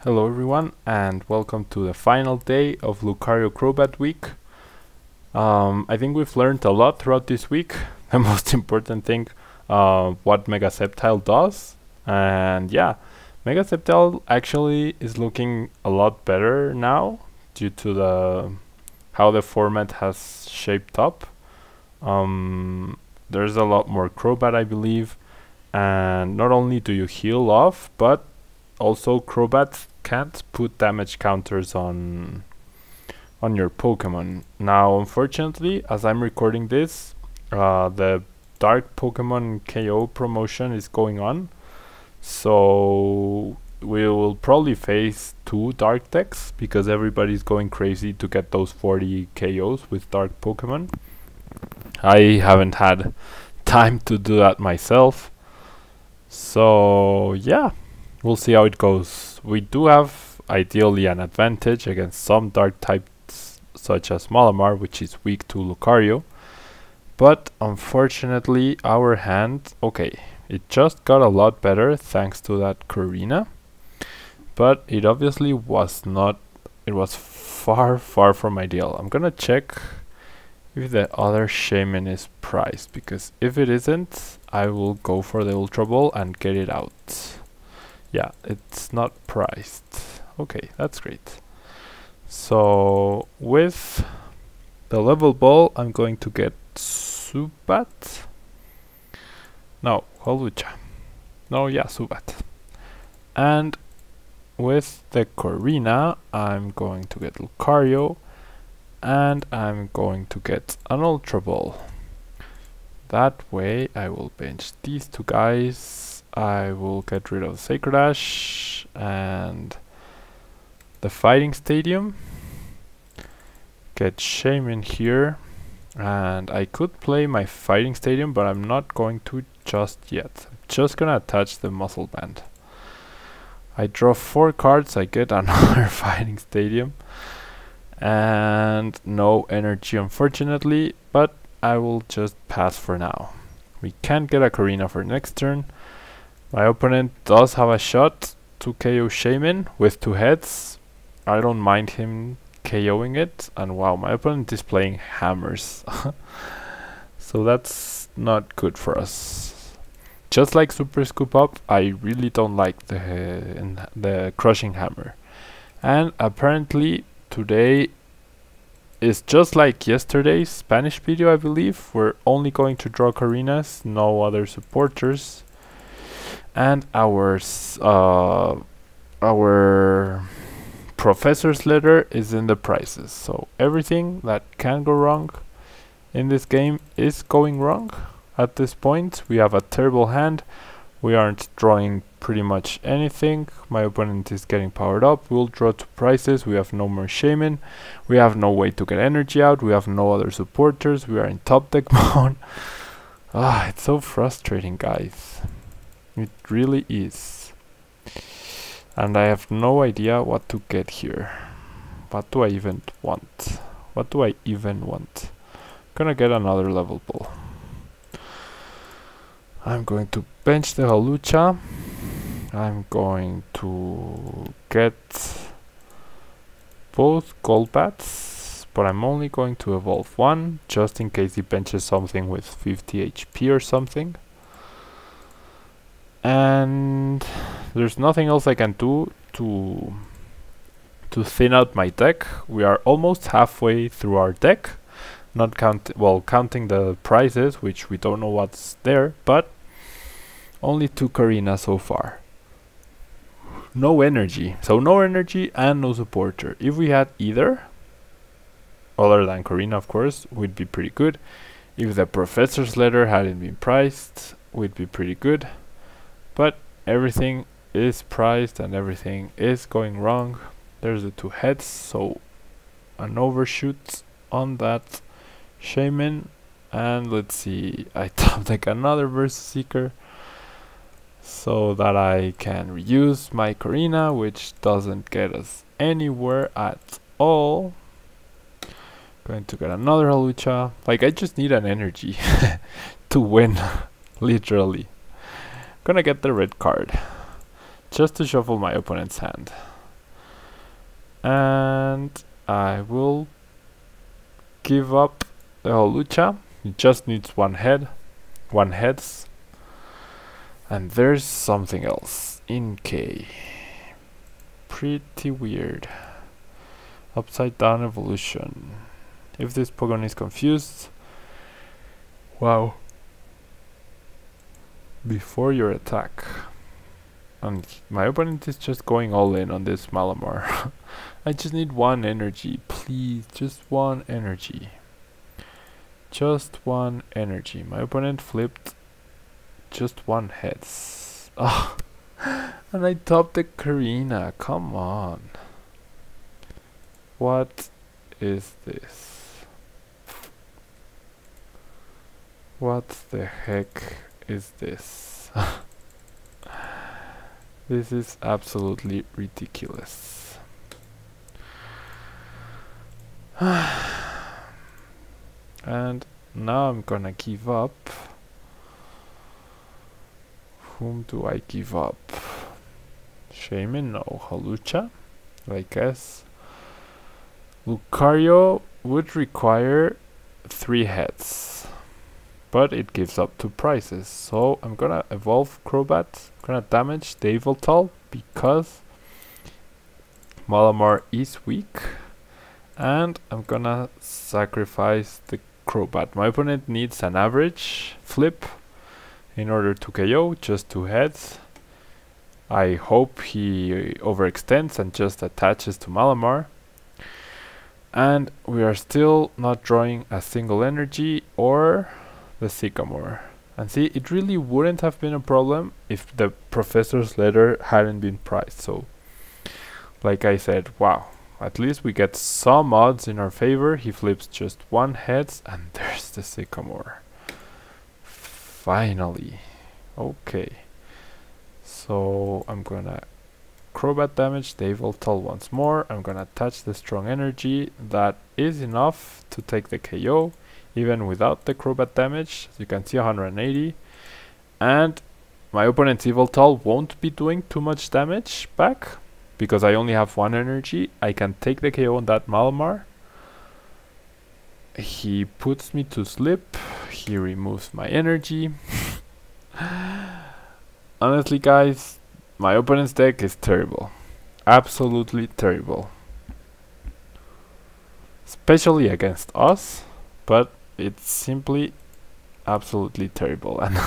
Hello everyone and welcome to the final day of Lucario Crobat week. I think we've learned a lot throughout this week. The most important thing, what Mega Sceptile does. And yeah, Mega Sceptile actually is looking a lot better now due to how the format has shaped up. There's a lot more Crobat, I believe. And not only do you heal off, but also Crobat can't put damage counters on your Pokemon. Now, unfortunately, as I'm recording this, the Dark Pokemon KO promotion is going on, so we will probably face 2 Dark decks because everybody's going crazy to get those 40 KOs with Dark Pokemon. I haven't had time to do that myself, so yeah, we'll see how it goes. We do have ideally an advantage against some dark types such as Malamar, which is weak to Lucario, but unfortunately our hand, okay, it just got a lot better thanks to that Karina, but it obviously was not, it was far from ideal. I'm gonna check if the other Shaman is priced, because if it isn't, I will go for the Ultra Ball and get it out. Yeah, it's not priced. Okay, that's great. So with the level ball, I'm going to get Zubat. No, Hawlucha. No, yeah, Zubat. And with the Corina, I'm going to get Lucario, and I'm going to get an Ultra Ball. That way, I will bench these 2 guys. I will get rid of Sacred Ash and the Fighting Stadium. Get Shaman here, and I could play my Fighting Stadium, but I'm not going to just yet. I'm just gonna attach the Muscle Band. I draw 4 cards, I get another Fighting Stadium, and no energy unfortunately, but I will just pass for now. We can't get a Karina for next turn. My opponent does have a shot to KO Shaman with 2 heads. I don't mind him KOing it, and wow, my opponent is playing hammers. So that's not good for us. Just like Super Scoop Up, I really don't like the Crushing Hammer. And apparently today is just like yesterday's Spanish video, I believe. We're only going to draw Karinas, no other supporters. And our professor's letter is in the prices, so everything that can go wrong in this game is going wrong. At this point we have a terrible hand, we aren't drawing pretty much anything, my opponent is getting powered up, we'll draw 2 prizes, we have no more Shaman, we have no way to get energy out, we have no other supporters, we are in top deck mode. It's so frustrating, guys. It really is. And I have no idea what to get here. What do I even want? What do I even want? Gonna get another level ball. I'm going to bench the Hawlucha. I'm going to get both Golbats, but I'm only going to evolve 1 just in case he benches something with 50 HP or something. And there's nothing else I can do to thin out my deck. We are almost halfway through our deck, not counting the prizes, which we don't know what's there, but only 2 Karina so far. No energy, so no energy and no supporter. If we had either, other than Karina of course, we'd be pretty good. If the professor's letter hadn't been priced, we'd be pretty good. But everything is priced and everything is going wrong. There's the 2 heads, so an overshoot on that Shaman. And let's see, I top deck another Versus Seeker so that I can reuse my Karina, which doesn't get us anywhere at all. Going to get another Hawlucha. Like, I just need an energy to win, literally. Gonna get the red card just to shuffle my opponent's hand. And I will give up the Hawlucha. It just needs one heads. And there's something else in K. Pretty weird. Upside down evolution. If this Pokemon is confused, wow. Before your attack. And my opponent is just going all in on this Malamar. I just need one energy, please. Just one energy. Just one energy. My opponent flipped just one heads. Oh, and I topped the Karina. Come on. What is this? What the heck is this? This is absolutely ridiculous. And now I'm gonna give up. Whom do I give up? Shaman? No. Hawlucha? I guess. Lucario would require 3 heads. But it gives up 2 prizes. So I'm gonna evolve Crobat. I'm gonna damage the Yveltal because Malamar is weak. And I'm gonna sacrifice the Crobat. My opponent needs an average flip in order to KO, just 2 heads. I hope he overextends and just attaches to Malamar. And we are still not drawing a single energy or the Sycamore. And see, it really wouldn't have been a problem if the Professor's Letter hadn't been priced. So, like I said, wow. At least we get some odds in our favor. He flips just 1 heads and there's the Sycamore. Finally. Okay. So I'm gonna Crobat damage the Yveltal once more. I'm gonna attach the strong energy. That is enough to take the KO even without the Crobat damage. As you can see, 180. And my opponent's Yveltal won't be doing too much damage back because I only have 1 energy. I can take the KO on that Malamar. He puts me to sleep. He removes my energy. Honestly, guys, my opponent's deck is terrible. Absolutely terrible. Especially against us, but it's simply absolutely terrible. And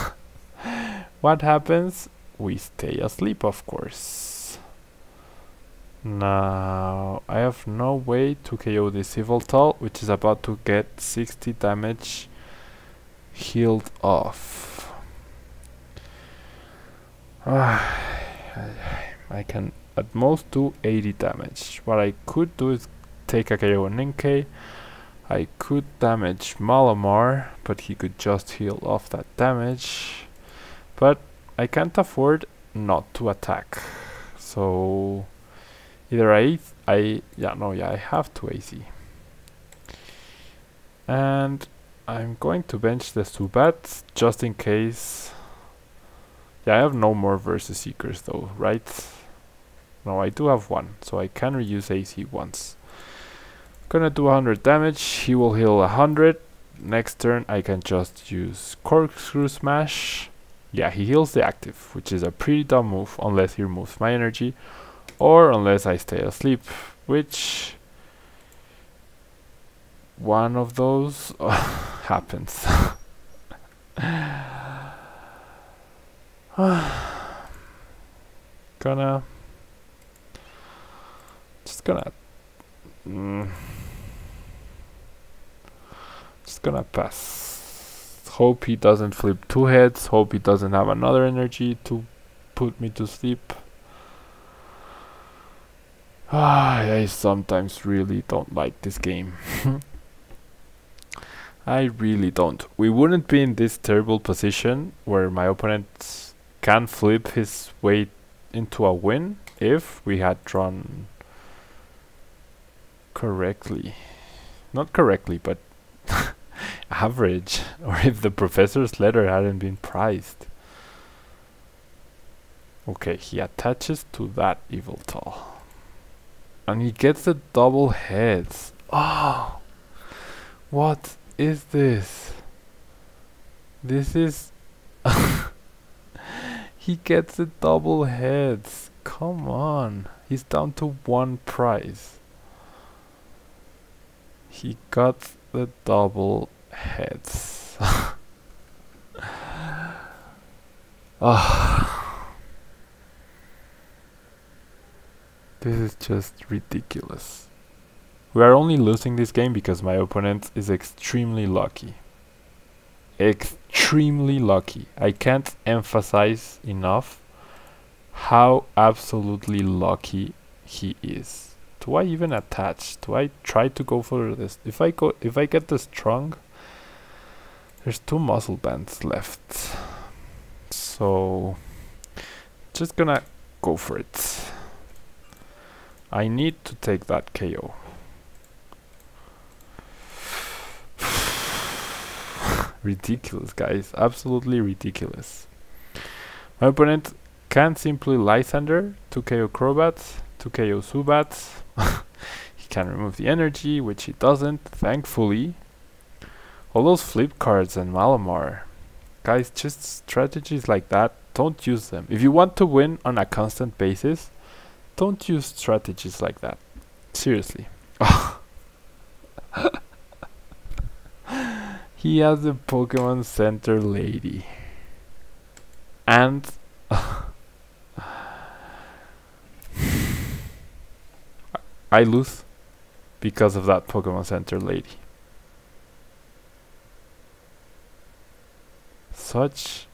what happens? We stay asleep, of course. Now, I have no way to KO this Yveltal, which is about to get 60 damage healed off. I can at most do 80 damage. What I could do is take a KO on Ninkei. I could damage Malamar, but he could just heal off that damage. But I can't afford not to attack. So either I have to AC. And I'm going to bench the Zubat just in case. Yeah, I have no more Versus Seekers though, right? No, I do have 1, so I can reuse AC once. Gonna do 100 damage, he will heal 100. Next turn I can just use Corkscrew Smash. Yeah, he heals the active, which is a pretty dumb move unless he removes my energy or unless I stay asleep, which one of those happens. Just gonna pass. Hope he doesn't flip 2 heads. Hope he doesn't have another energy to put me to sleep. I sometimes really don't like this game. I really don't. We wouldn't be in this terrible position where my opponent can flip his way into a win if we had drawn correctly. Not correctly, but average. Or if the Professor's Letter hadn't been priced. Okay, he attaches to that Yveltal. And he gets the double heads. Oh, what is this? This is... He gets the double heads. Come on. He's down to 1 prize. He got the double heads. This is just ridiculous. We are only losing this game because my opponent is extremely lucky. Extremely lucky. I can't emphasize enough how absolutely lucky he is. Do I even attach? Do I try to go for this? If I get the strong, there's 2 muscle bands left. So just gonna go for it. I need to take that KO. Ridiculous, guys. Absolutely ridiculous. My opponent can simply Lysander to KO Crobat, to KO Zubat. He can remove the energy, which he doesn't, thankfully. All those flip cards and Malamar. Guys, just strategies like that, don't use them. If you want to win on a constant basis, don't use strategies like that. Seriously. He has the Pokemon Center lady. And I lose because of that Pokemon Center lady. Such...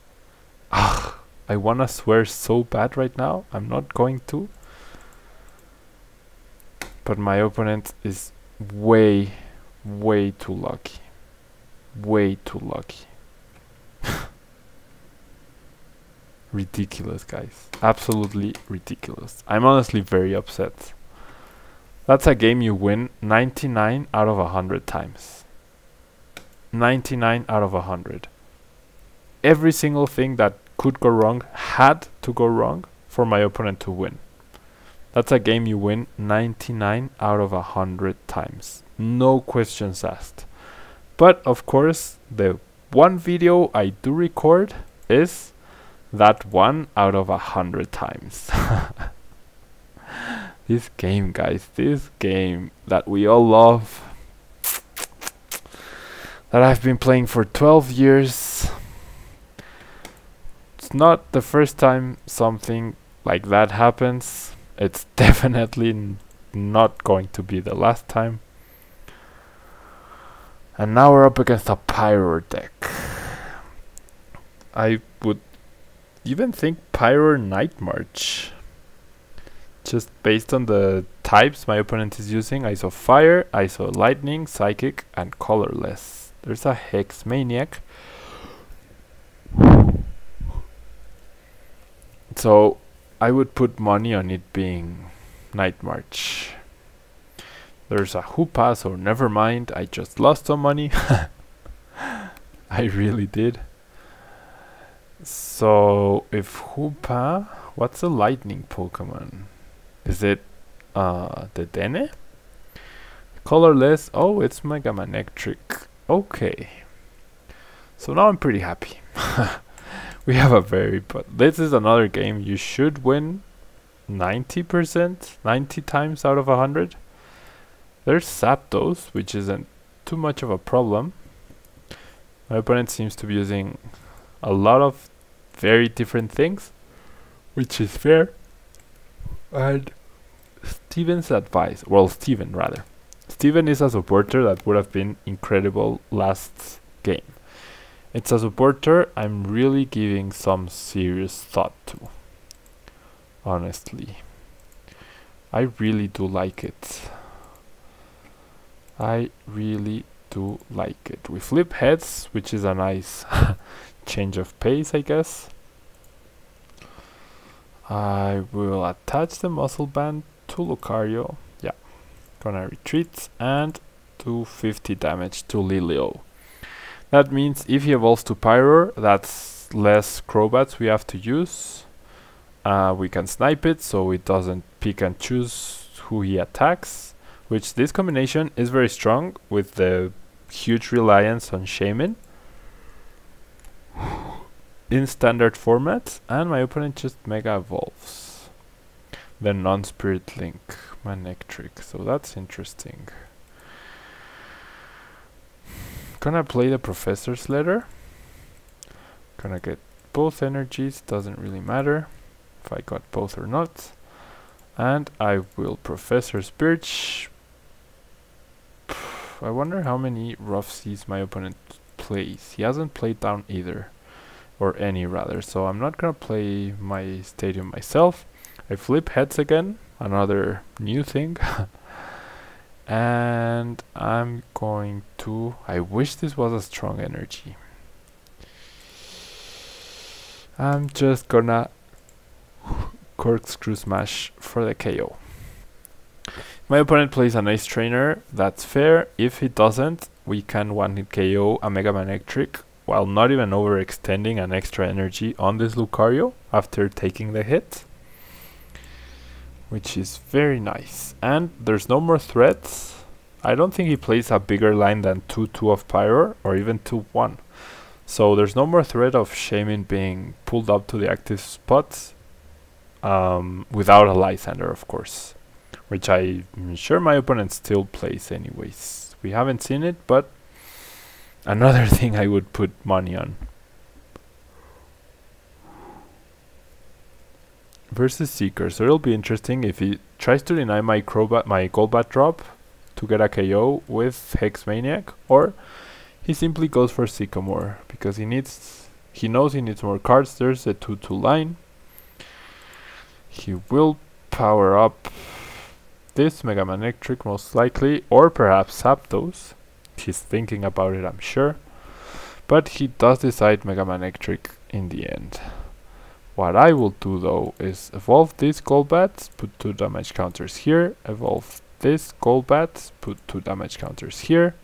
I wanna swear so bad right now. I'm not going to. But my opponent is way too lucky. Way too lucky. Ridiculous, guys. Absolutely ridiculous. I'm honestly very upset. That's a game you win 99 out of 100 times. 99 out of 100. Every single thing that could go wrong had to go wrong for my opponent to win. That's a game you win 99 out of 100 times. No questions asked. But of course, the one video I do record is that 1 out of 100 times. This game, guys, this game that we all love, that I've been playing for 12 years. It's not the first time something like that happens. It's definitely not going to be the last time. And now we're up against a Pyro deck. I would even think Pyro Night March. Just based on the types my opponent is using. I saw Fire, I saw Lightning, Psychic, and Colorless. There's a Hex Maniac. So I would put money on it being Night March. There's a Hoopa, so never mind. I just lost some money. I really did. So if Hoopa, what's a lightning Pokemon? Is it the Dene? Colorless. Oh, it's Mega Manectric. Okay. So now I'm pretty happy. We have a very... But this is another game you should win 90%, 90 times out of 100. There's Zapdos, which isn't too much of a problem. My opponent seems to be using a lot of very different things, which is fair. And Steven's advice, well, Steven rather. Steven is a supporter that would have been incredible last game. It's a supporter I'm really giving some serious thought to. Honestly. I really do like it. I really do like it. We flip heads, which is a nice change of pace, I guess. I will attach the muscle band to Lucario. Yeah. Gonna retreat and do 50 damage to Lilio. That means if he evolves to Pyro, that's less Crobats we have to use. We can snipe it so it doesn't pick and choose who he attacks, which this combination is very strong with the huge reliance on Shaman in standard formats, and my opponent just Mega Evolves. Then non-Spirit Link, Manectric, so that's interesting. Gonna play the Professor's Letter. Gonna get both energies, doesn't really matter if I got both or not. And I will Professor's Birch. I wonder how many Rough Seas my opponent plays. He hasn't played down either. Or any rather, so I'm not gonna play my stadium myself. I flip heads again, another new thing. And I'm going to... I wish this was a strong energy. I'm just gonna Corkscrew Smash for the KO. My opponent plays an Ice Trainer, that's fair. If he doesn't, we can one-hit KO a Mega Manectric while not even overextending an extra energy on this Lucario after taking the hit, which is very nice. And there's no more threats. I don't think he plays a bigger line than 2-2 of Pyro or even 2-1. So there's no more threat of Shaman being pulled up to the active spots without a Lysander, of course, which I'm sure my opponent still plays anyways. We haven't seen it, but another thing I would put money on. Versus Seeker, so it'll be interesting if he tries to deny my Golbat drop to get a KO with Hex Maniac, or he simply goes for Sycamore because he knows he needs more cards. There's a 2-2 line. He will power up this Mega Manectric most likely, or perhaps Zapdos. He's thinking about it, I'm sure, but he does decide Mega Manectric in the end. What I will do though is evolve this Golbat, put 2 damage counters here, evolve this Golbat, put 2 damage counters here,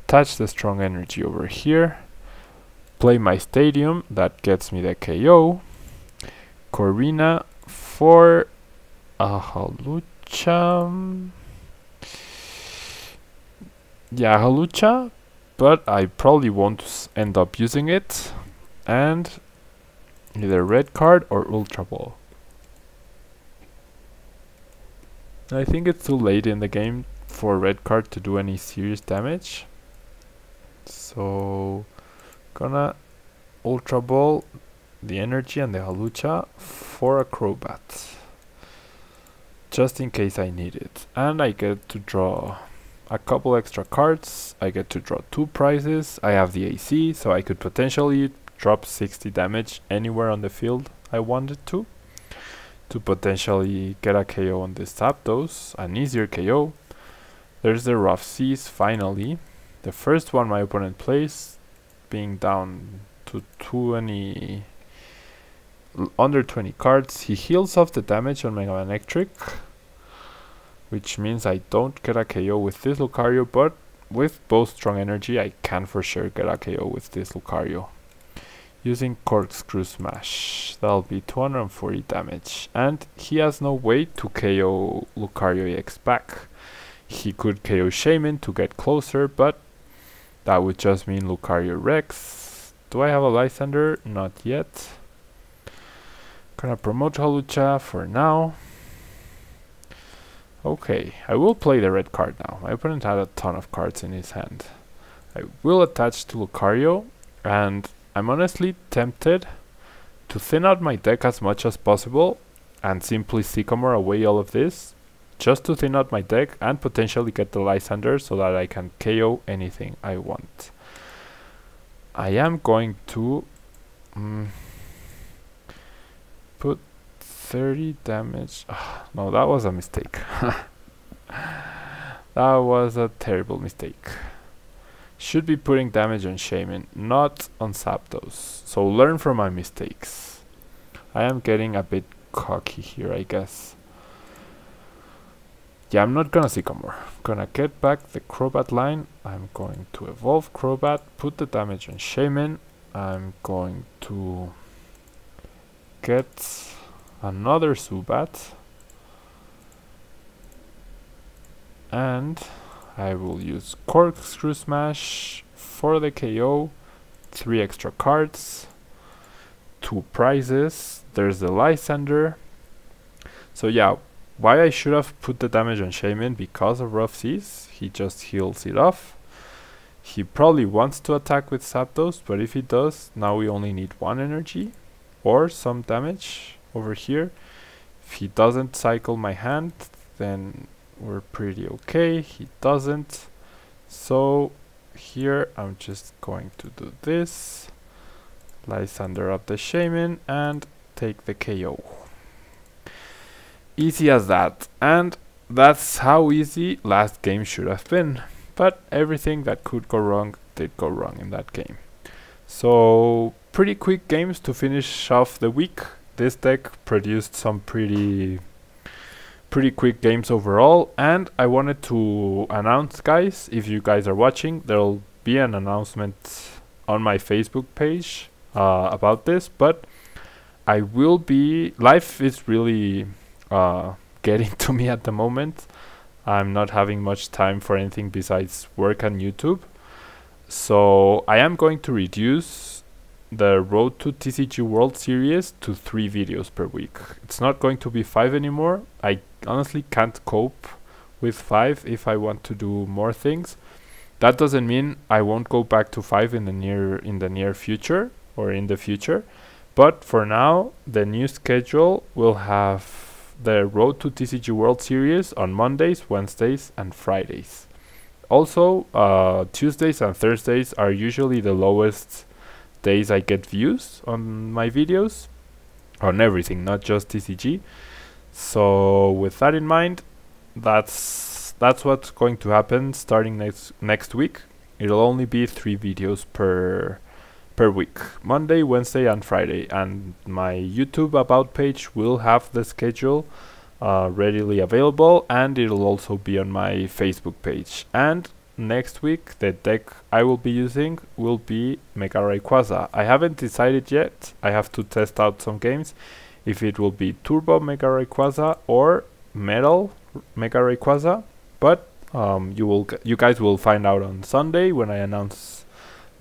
attach the strong energy over here, play my Stadium, that gets me the KO, Corvina for a Hawlucha. Yeah, Hawlucha, but I probably won't end up using it, and either red card or Ultra Ball. I think it's too late in the game for red card to do any serious damage, so gonna Ultra Ball the energy and the Hawlucha for a Crobat, just in case I need it. And I get to draw a couple extra cards. I get to draw 2 prizes. I have the AC, so I could potentially drop 60 damage anywhere on the field I wanted to potentially get a KO on this Zapdos, an easier KO. There's the Rough Seas finally. The first one my opponent plays, being down to 20, under 20 cards. He heals off the damage on Mega Manectric, which means I don't get a KO with this Lucario, but with both strong energy I can for sure get a KO with this Lucario. Using Corkscrew Smash, that'll be 240 damage, and he has no way to KO Lucario EX back. He could KO Shaman to get closer, but that would just mean Lucario Rex. Do I have a Lysander? Not yet. Gonna promote Hawlucha for now. Okay, I will play the red card now. My opponent had a ton of cards in his hand. I will attach to Lucario, and I'm honestly tempted to thin out my deck as much as possible and simply Sycamore away all of this, just to thin out my deck and potentially get the Lysander so that I can KO anything I want. I am going to put 30 damage. No, that was a mistake. That was a terrible mistake. Should be putting damage on Shaman, not on Zapdos. So learn from my mistakes. I am getting a bit cocky here, I guess. Yeah, I'm not gonna Sycamore. I'm gonna get back the Crobat line. I'm going to evolve Crobat, put the damage on Shaman. I'm going to get another Zubat. And I will use Corkscrew Smash for the KO, 3 extra cards, 2 prizes, there's the Lysander. So yeah, why I should have put the damage on Shaman because of Rough Seas, he just heals it off. He probably wants to attack with Zapdos, but if he does, now we only need 1 energy or some damage over here. If he doesn't cycle my hand, then we're pretty okay. He doesn't. So here I'm just going to do this. Lysander up the Shaman and take the KO. Easy as that. And that's how easy last game should have been. But everything that could go wrong did go wrong in that game. So pretty quick games to finish off the week. This deck produced some pretty quick games overall, and I wanted to announce, guys, if you guys are watching, there'll be an announcement on my Facebook page about this, but I will be... Life is really getting to me at the moment. I'm not having much time for anything besides work and YouTube. So I am going to reduce the Road to TCG World Series to 3 videos per week. It's not going to be 5 anymore. I honestly can't cope with 5 if I want to do more things. That doesn't mean I won't go back to 5 in the near future or in the future. But for now, the new schedule will have the Road to TCG World Series on Mondays, Wednesdays and Fridays. Also, Tuesdays and Thursdays are usually the lowest days I get views on my videos, on everything, not just TCG. So with that in mind, that's what's going to happen starting next week. It'll only be 3 videos per week, Monday, Wednesday and Friday, and my YouTube about page will have the schedule readily available, and it'll also be on my Facebook page. And next week the deck I will be using will be Mega Rayquaza. I haven't decided yet. I have to test out some games if it will be Turbo Mega Rayquaza or Metal Mega Rayquaza, but you guys will find out on Sunday when I announce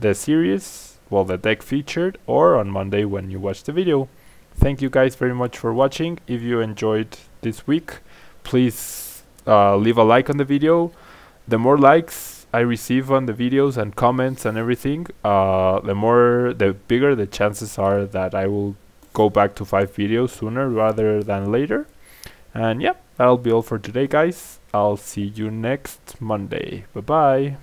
the series, well, the deck featured, or on Monday when you watch the video. Thank you guys very much for watching. If you enjoyed this week, please leave a like on the video. The more likes I receive on the videos and comments and everything, the bigger the chances are that I will go back to 5 videos sooner rather than later. And yeah, that'll be all for today, guys. I'll see you next Monday. Bye bye.